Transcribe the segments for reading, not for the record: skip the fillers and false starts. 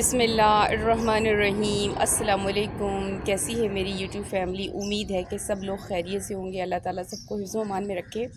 बिस्मिल्लाहिर्रहमानिर्रहीम। अस्सलाम वालेकुम। कैसी है मेरी यूट्यूब फैमिली? उम्मीद है कि सब लोग खैरियत से होंगे। अल्लाह ताला सबको हिफ्ज़ व अमान में रखे।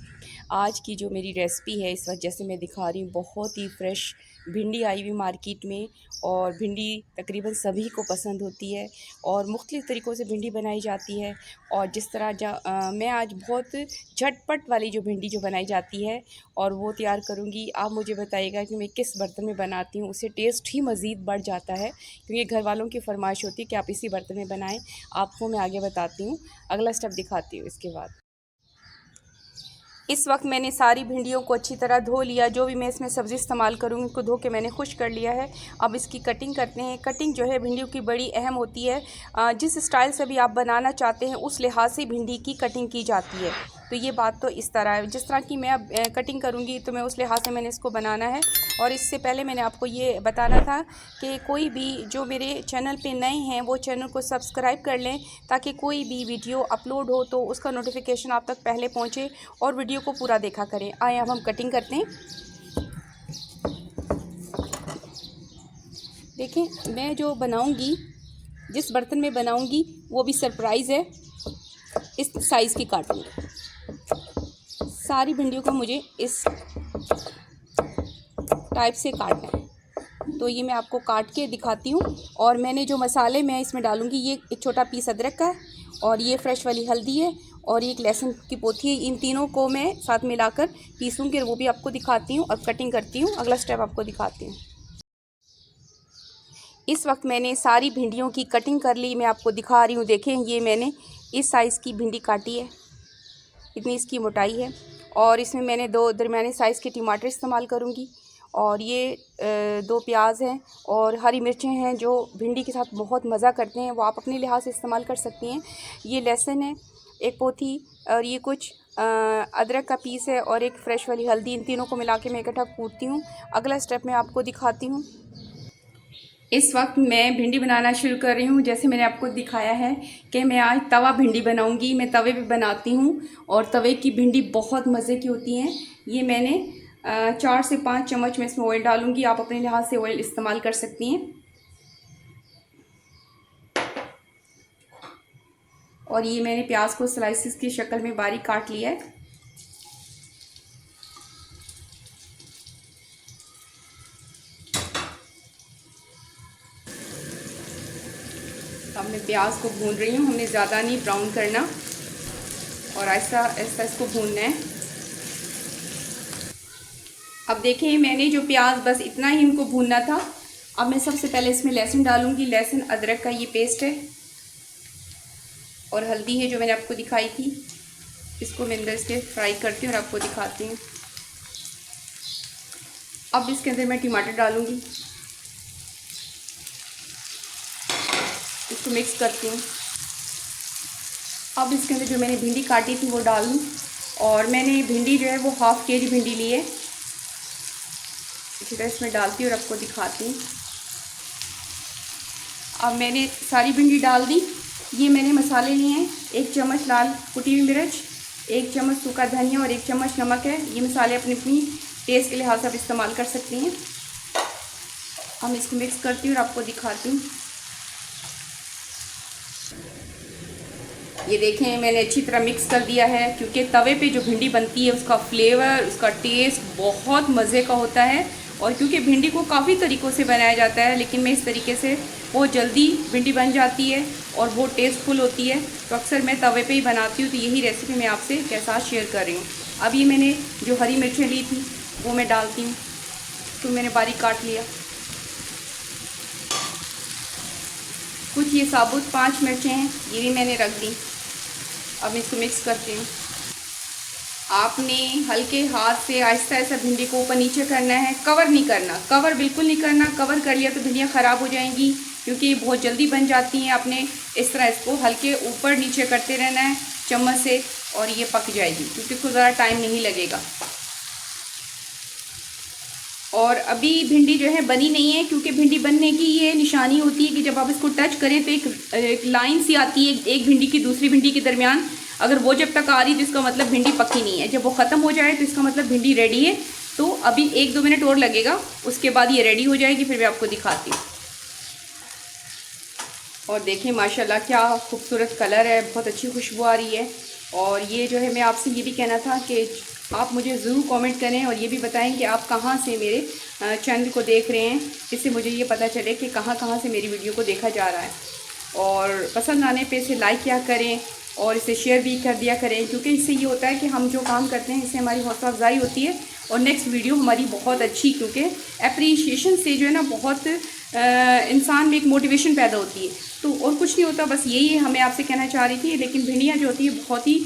आज की जो मेरी रेसिपी है, इस वक्त जैसे मैं दिखा रही हूँ, बहुत ही फ़्रेश भिंडी आई हुई मार्केट में। और भिंडी तकरीबन सभी को पसंद होती है और मुख्तलिफ़ तरीक़ों से भिंडी बनाई जाती है। और जिस तरह मैं आज बहुत झटपट वाली जो भिंडी जो बनाई जाती है और वो तैयार करूँगी। आप मुझे बताइएगा कि मैं किस बर्तन में बनाती हूँ, उससे टेस्ट ही मज़ीद बढ़ जाता है, क्योंकि घर वालों की फरमाइश होती है कि आप इसी बर्तन में बनाएं। आपको मैं आगे बताती हूँ, अगला स्टेप दिखाती हूँ इसके बाद। इस वक्त मैंने सारी भिंडियों को अच्छी तरह धो लिया। जो भी मैं इसमें सब्ज़ी इस्तेमाल करूँगी उसको धो के मैंने खुश कर लिया है। अब इसकी कटिंग करते हैं। कटिंग जो है भिंडियों की बड़ी अहम होती है। जिस स्टाइल से भी आप बनाना चाहते हैं उस लिहाज से भिंडी की कटिंग की जाती है। तो ये बात तो इस तरह है, जिस तरह की मैं अब कटिंग करूँगी तो मैं उस लिहाज से मैंने इसको बनाना है। और इससे पहले मैंने आपको ये बताना था कि कोई भी जो मेरे चैनल पे नए हैं वो चैनल को सब्सक्राइब कर लें, ताकि कोई भी वीडियो अपलोड हो तो उसका नोटिफिकेशन आप तक पहले पहुँचे और वीडियो को पूरा देखा करें। आए अब हम कटिंग करते हैं। देखें, मैं जो बनाऊंगी, जिस बर्तन में बनाऊंगी वो भी सरप्राइज़ है। इस साइज़ की काटूंगी। सारी भिंडियों को मुझे इस टाइप से काटना है। तो ये मैं आपको काट के दिखाती हूँ। और मैंने जो मसाले मैं इसमें डालूँगी, ये एक छोटा पीस अदरक का है और ये फ्रेश वाली हल्दी है और एक लहसुन की पोथी है। इन तीनों को मैं साथ मिलाकर पीसूँगी, वो भी आपको दिखाती हूँ और कटिंग करती हूँ। अगला स्टेप आपको दिखाती हूँ। इस वक्त मैंने सारी भिंडियों की कटिंग कर ली, मैं आपको दिखा रही हूँ। देखें, ये मैंने इस साइज़ की भिंडी काटी है, इतनी इसकी मोटाई है। और इसमें मैंने 2 दरमियाने साइज़ के टमाटर इस्तेमाल करूँगी और ये 2 प्याज हैं और हरी मिर्चें हैं जो भिंडी के साथ बहुत मज़ा करते हैं, वो आप अपने लिहाज से इस्तेमाल कर सकती हैं। ये लहसुन है एक पोथी और ये कुछ अदरक का पीस है और एक फ़्रेश वाली हल्दी। इन तीनों को मिला के मैं इकट्ठा कूटती हूँ। अगला स्टेप मैं आपको दिखाती हूँ। इस वक्त मैं भिंडी बनाना शुरू कर रही हूँ। जैसे मैंने आपको दिखाया है कि मैं आज तवा भिंडी बनाऊँगी। मैं तवे पे बनाती हूँ और तवे की भिंडी बहुत मज़े की होती हैं। ये मैंने 4 से 5 चम्मच में इसमें ऑयल डालूँगी। आप अपने लिहाज से ऑयल इस्तेमाल कर सकती हैं। और ये मैंने प्याज को स्लाइसिस की शक्ल में बारीक काट लिया है। अब मैं प्याज को भून रही हूँ। हमने ज़्यादा नहीं ब्राउन करना और आहिस्ता आहिस्ता इसको भूनना है। अब देखें, मैंने जो प्याज बस इतना ही इनको भूनना था। अब मैं सबसे पहले इसमें लहसुन डालूँगी। लहसुन अदरक का ये पेस्ट है और हल्दी है जो मैंने आपको दिखाई थी। इसको मैं अंदर इसके फ्राई करती हूँ और आपको दिखाती हूँ। अब इसके अंदर मैं टमाटर डालूँगी, इसको मिक्स करती हूँ। अब इसके अंदर जो मैंने भिंडी काटी थी वो डालूँ और मैंने भिंडी जो है वो ½ kg भिंडी ली है। इसी तरह इसमें डालती हूँ और आपको दिखाती हूँ। अब मैंने सारी भिंडी डाल दी। ये मैंने मसाले लिए हैं, 1 चम्मच लाल कुटी हुई मिर्च, 1 चम्मच सूखा धनिया और 1 चम्मच नमक है। ये मसाले अपनी अपनी टेस्ट के लिहाज से आप इस्तेमाल कर सकती हैं। अब मैं इसको मिक्स करती हूँ और आपको दिखाती हूँ। ये देखें, मैंने अच्छी तरह मिक्स कर दिया है, क्योंकि तवे पे जो भिंडी बनती है उसका फ्लेवर, उसका टेस्ट बहुत मज़े का होता है। और क्योंकि भिंडी को काफ़ी तरीक़ों से बनाया जाता है, लेकिन मैं इस तरीके से बहुत जल्दी भिंडी बन जाती है और बहुत टेस्टफुल होती है, तो अक्सर मैं तवे पे ही बनाती हूँ। तो यही रेसिपी मैं आपसे के साथ शेयर कर रही हूँ। अब ये मैंने जो हरी मिर्चें ली थी वो मैं डालती हूँ, तो मैंने बारीक काट लिया। कुछ ये साबुत 5 मिर्चें हैं, ये भी मैंने रख दी। अब मैं इसको मिक्स करती हूँ। आपने हल्के हाथ से आहिस्ता आहिस्ता भिंडी को ऊपर नीचे करना है, कवर नहीं करना, कवर बिल्कुल नहीं करना। कवर कर लिया तो भिंडियाँ ख़राब हो जाएंगी, क्योंकि ये बहुत जल्दी बन जाती हैं। आपने इस तरह इसको हल्के ऊपर नीचे करते रहना है चम्मच से और ये पक जाएगी, क्योंकि इसको ज़्यादा टाइम नहीं लगेगा। और अभी भिंडी जो है बनी नहीं है, क्योंकि भिंडी बनने की ये निशानी होती है कि जब आप इसको टच करें तो एक लाइन सी आती है एक भिंडी की दूसरी भिंडी के दरमियान। अगर वो जब तक आ रही तो इसका मतलब भिंडी पकी नहीं है। जब वो ख़त्म हो जाए तो इसका मतलब भिंडी रेडी है। तो अभी 1-2 मिनट और लगेगा, उसके बाद ये रेडी हो जाएगी, फिर मैं आपको दिखाती हूँ। और देखें माशाल्लाह क्या खूबसूरत कलर है, बहुत अच्छी खुशबू आ रही है। और ये जो है मैं आपसे ये भी कहना था कि आप मुझे ज़रूर कमेंट करें और ये भी बताएं कि आप कहाँ से मेरे चैनल को देख रहे हैं, इससे मुझे ये पता चले कि कहाँ से मेरी वीडियो को देखा जा रहा है। और पसंद आने पे इसे लाइक किया करें और इसे शेयर भी कर दिया करें, क्योंकि इससे ये होता है कि हम जो काम करते हैं इससे हमारी हौसला अफजाई होती है और नेक्स्ट वीडियो हमारी बहुत अच्छी, क्योंकि अप्रिशिएशन से जो है ना बहुत इंसान में एक मोटिवेशन पैदा होती है। तो और कुछ नहीं होता, बस यही हमें आपसे कहना चाह रही थी। लेकिन भिंडियाँ जो होती है बहुत ही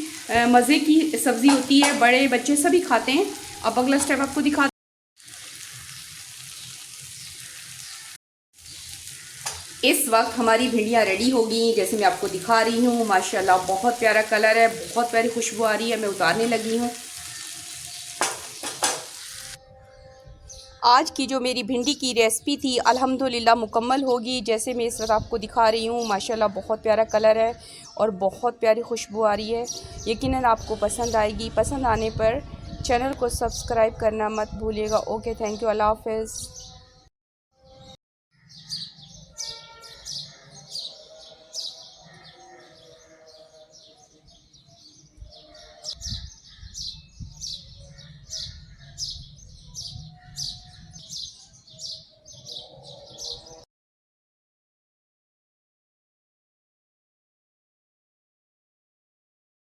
मज़े की सब्ज़ी होती है, बड़े बच्चे सभी खाते हैं। अब अगला स्टेप आपको दिखा, इस वक्त हमारी भिंडियाँ रेडी हो गई, जैसे मैं आपको दिखा रही हूँ। माशाल्लाह बहुत प्यारा कलर है, बहुत प्यारी खुशबू आ रही है। मैं उतारने लगी हूँ। आज की जो मेरी भिंडी की रेसिपी थी अल्हम्दुलिल्लाह मुकम्मल होगी, जैसे मैं इस वक्त आपको दिखा रही हूँ। माशाल्लाह बहुत प्यारा कलर है और बहुत प्यारी खुशबू आ रही है। यकीनन आपको पसंद आएगी। पसंद आने पर चैनल को सब्सक्राइब करना मत भूलिएगा। ओके, थैंक यू, अल्लाह हाफ़िज़।